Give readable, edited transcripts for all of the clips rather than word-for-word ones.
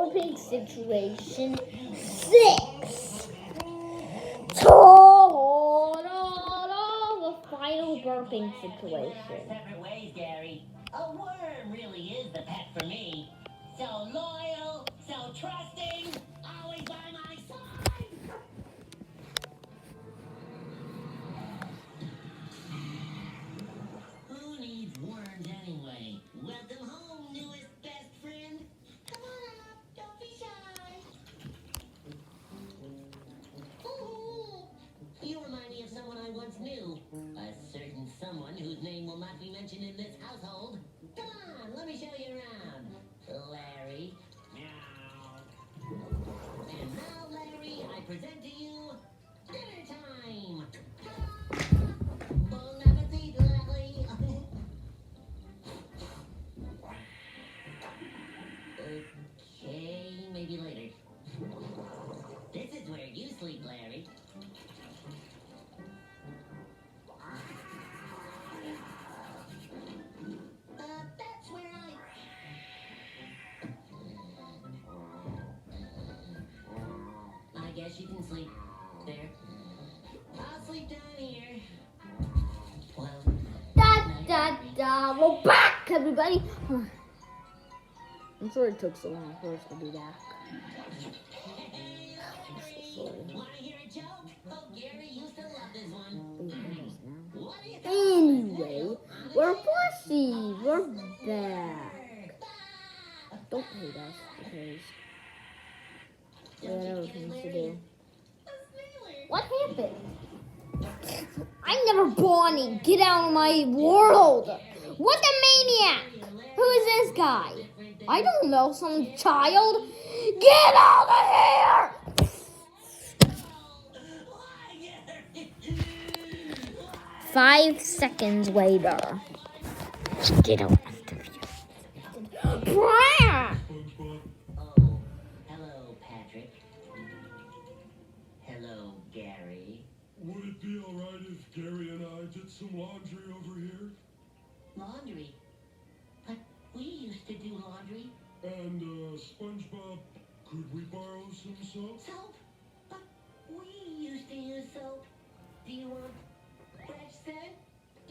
burping situation 6. The final burping situation. Separate ways, Gary. A worm really is the pet for me. So loyal, so trusting, always by my side. Who needs worms anyway? Welcome home, newest best friend. Come on up, don't be shy. Ooh, you remind me of someone I once knew. A certain someone whose name will not be mentioned in this household. Come on, let me show you around. Larry. Meow. And now, Larry, I present to you dinner time. Bon appetit, Larry. Okay, maybe later. This is where you sleep, Larry. That's where I guess you can sleep there. I'll sleep down here. Well, We're back, everybody. I'm sorry it took so long for us to be back. wanna hear a joke? Oh, Gary used to love this one. What do you Anyway, we're Plussy. We're back. Don't hate us because we had other things to do. What happened? I'm never Bonnie. Get out of my world. What the maniac? Who is this guy? I don't know. Some child. Get out of here! 5 seconds later. Get out of here. Oh, hello, Patrick. Hello, Gary. Would it be alright if Gary and I did some laundry over here? Laundry? But we used to do laundry. And, SpongeBob, could we borrow some soap? Soap? But we used to use soap. Do you want fresh scent?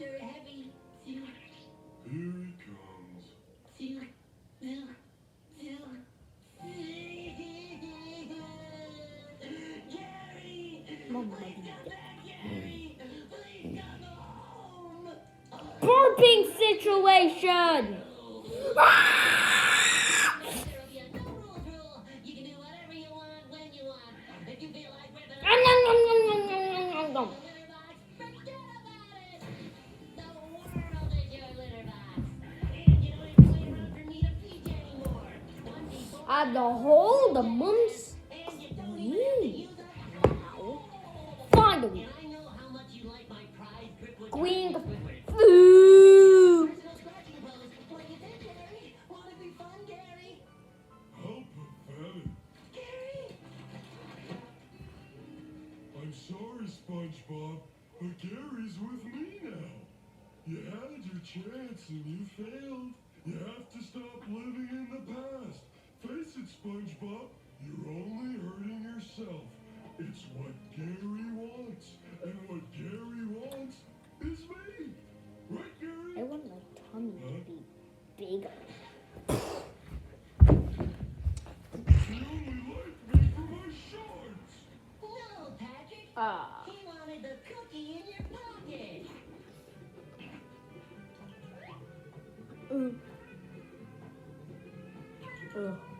Or heavy? Here he comes. Gary! Please come back, Gary! Please come home! Burping situation. You can do whatever you want when you want. If you feel like ripping Nom, nom, nom, nom, nom, nom, nom, nom. litter box, forget about it! The world is your litter box. And you don't have to wait around for me to feed you anymore. One before At the hole, the mums. and you don't even have to use a Finally, And I know how much you like my prize Gripwood Queen Squidward. food. Personal scratching pose. What do you think, Gary? Want to be fun, Gary? How pathetic. Gary? I'm sorry, SpongeBob, but Gary's with me now. You had your chance and you failed. You have to stop living in the past. Face it, SpongeBob, you're only hurting yourself. It's what Gary wants, and what Gary wants is me. Right, Gary? I want my tummy to be bigger. You only like me for my shorts. No, Patrick. Ah. He wanted the cookie in your pocket. Ugh.